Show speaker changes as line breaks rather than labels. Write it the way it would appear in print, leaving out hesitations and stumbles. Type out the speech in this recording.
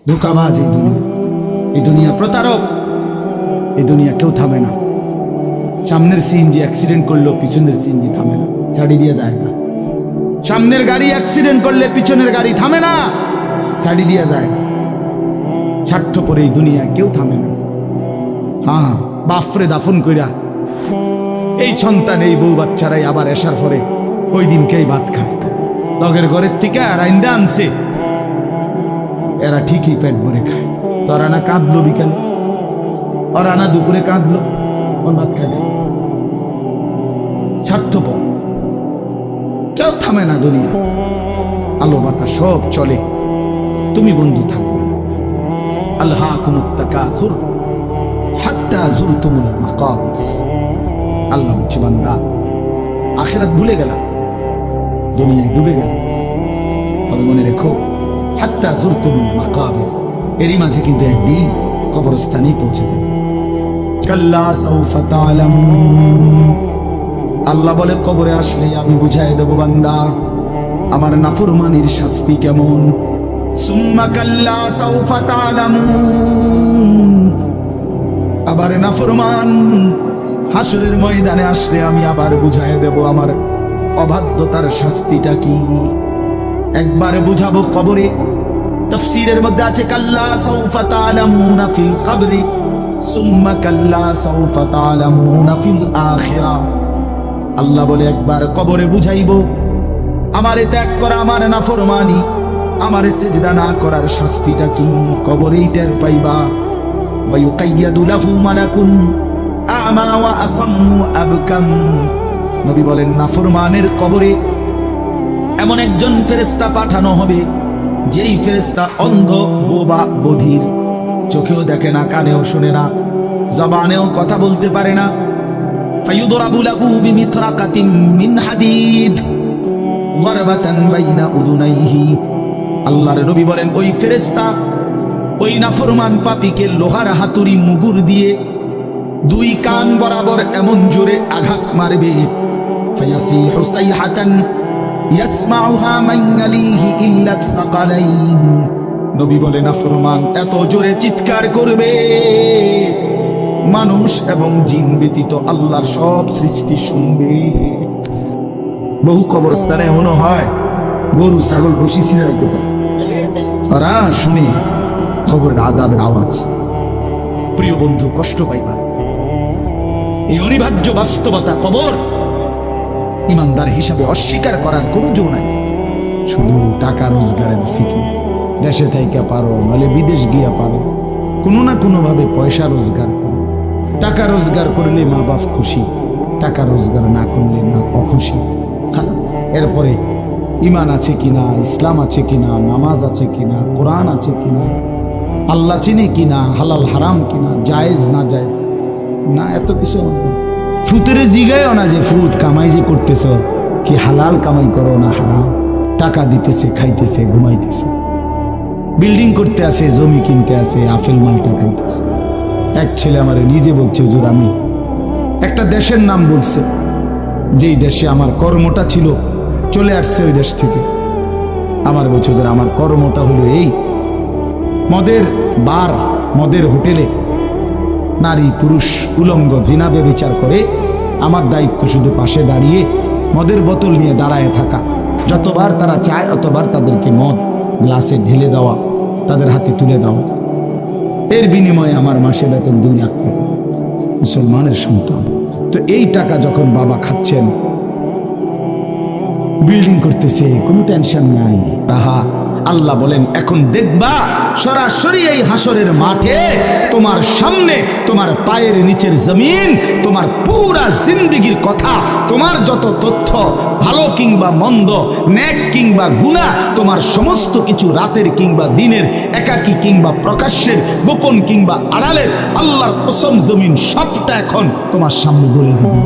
ধোঁকাবাজ এই দুনিয়া প্রতারক। এই দুনিয়া কেউ থামে না। সামনের সিএনজি অ্যাক্সিডেন্ট করলেও পিছনের সিএনজি থামে না, ছাড়ি দিয়ে যায় না। সামনের গাড়ি অ্যাক্সিডেন্ট করলে পিছনের গাড়ি থামে না, ছাড়ি দিয়ে যায় না। স্বার্থপর এই দুনিয়ায় কেউ থামে না। হ্যাঁ, বাফরে দাফন কইরা এই সন্তান এই বউ বাচ্চারাই আবার এসার পরে ওই দিনকেই ভাত খায়। লগের ঘরের থেকে আর আইন্দা আনছে, এরা ঠিকই পেট ভরে খায়। তোরা না কাঁদলো বিকেল, ওরা না দুপুরে কাঁদলো, ওর ভাত খায় না। স্বার্থপর, কেউ থামে না দুনিয়া। আলো বাতাস সব চলে, তুমি বন্ধু থাকবে না। আলহাকুমুত তাকাসুর হাত্তা যুরতুমুল মাকাবির। আল্লাহ বলছে, বান্দা আখিরাত ভুলে গেলা, দুনিয়ায় ডুবে গেল। তবে মনে রেখো, হাত্তা যুরতুমুল মাকাবির, এরই মাঝে কিন্তু একদিন কবরস্থানেই পৌঁছে যাবে। কাল্লা সাউফা তা'লামুন। আল্লাহ বলে, কবরে আসলে আমি বুঝাই দেব বান্দা আমার নাফরমানির শাস্তি কেমন। সুম্মা কাল্লা সাউফা তা'লামুন। আবার নাফরমান হাসরের ময়দানে আসলে আমি আবার বুঝাই দেব আমার অবাধ্যতার শাস্তিটা কি। একবার বুঝাবো কবরে। তাফসীরের মধ্যে আছে, কাল্লা সাউফা তা'লামুনা ফিল কবরি সুম্মা কাল্লা সাউফা তা'লামুনা ফিল আখিরাহ। আল্লাহ বলে, একবার কবরে বুঝাইব আমারে ত্যাগ করা, আমার নাফরমানি, আমারে সিজদা না করার শাস্তিটা কি। কবরেই টের পাইবা। ওয়া ইউকাইয়াদু লাহু মালাকুন আমা ওয়া আসাম্মু আবকাম। নবী বলেন, নাফরমানের কবরে এমন একজন ফেরেশতা পাঠানো হবে, যেই ফেরেশতা অন্ধ, বোবা, বধির, চোখেও দেখে না, কানেও শোনে না, জবানেও কথা বলতে পারে না। ফায়ুদরাবু লাহু বিমিতরাকাতিন মিন হাদিদ যারবাতান বাইনা উদুনাইহি। আল্লাহর নবী বলেন, ওই ফেরেশতা ওই নাফরমান পাপীকে লোহার হাতুড়ি মুগুর দিয়ে দুই কান বরাবর এমন জোরে আঘাত মারবে, ফায়াসিহু সাইহাতান ইয়াসমাউহা মান ইয়ালিহি ইল্লা থাকালাইন। নবী বলেন, নাফরমান এত জোরে চিৎকার করবে, মানুষ এবং জিন ব্যতীত আল্লাহর সব সৃষ্টি শুনবে। বহু কবরস্থানে এমনও হয়, গরু ছাগল রশি ছিঁড়ে রাখতে চায়, ওরা শুনে খবরের আযাবের আওয়াজ। প্রিয় বন্ধু, কষ্ট পাইবা, এই অনিবার্য বাস্তবতা কবর ইমানদার হিসাবে অস্বীকার করার কোনো জো নাই। শুধু টাকা রোজগারের ফিকির, দেশে থাইকা পারো নাহলে বিদেশ গিয়া পারো, কোনো না কোনো ভাবে পয়সা রোজগার করো। টাকা রোজগার করলে মা বাপ খুশি, টাকা রোজগার না করলে না অখুশি। এরপরে ইমান আছে কিনা, ইসলাম আছে কিনা, নামাজ আছে কিনা, কোরআন আছে কিনা, আল্লাহ চিনে কিনা, হালাল হারাম কিনা, জায়েজ না জায়েজ না, এত কিছু ফুতের জিগায়ও না যে ফুত কামাই যে করতেছ কি হালাল কামাই করো না হারাম। টাকা দিতেছে, খাইতেছে, ঘুমাইতেছে, বিল্ডিং করতে আসে, জমি কিনতে আসে, আপেল মালটা খাইতেছে। এক ছেলে আমারে নিজে বলছে, হুজুর আমি একটা দেশের নাম বলছে, যেই দেশে আমার কর্মটা ছিল, চলে আসছে ওই দেশ থেকে। আমার বলছে, হুজুর আমার কর্মটা হলো এই, মদের বার, মদের হোটেলে নারী পুরুষ উলঙ্গ জিনা ব্যভিচার করে, আমার দায়িত্ব শুধু পাশে দাঁড়িয়ে মদের বোতল নিয়ে দাঁড়ায় থাকা। যতবার তারা চায় অতবার তাদেরকে মদ গ্লাসে ঢেলে দেওয়া, তাদের হাতে তুলে দেওয়া। এর বিনিময়ে আমার মাসে বেতন 2 লাখ টাকা। মুসলমানের সন্তান তো এই টাকা যখন বাবা খাচ্ছেন, বিল্ডিং করতেছে, কোনো টেনশন নাই, রাহা। আল্লাহ বলেন, এখন দেখবা সরাসরি এই হাসরের মাঠে তোমার সামনে তোমার পায়ের নিচের জমিন, তোমার পুরা জিন্দেগির কথা, তোমার যত তথ্য, ভালো কিংবা মন্দ, নেক কিংবা গুনাহ, তোমার সমস্ত কিছু রাতের কিংবা দিনের, একাকী কিংবা প্রকাশ্যের, গোপন কিংবা আড়ালের, আল্লাহর কসম জমিন সবটা এখন তোমার সামনে বলে দিবে।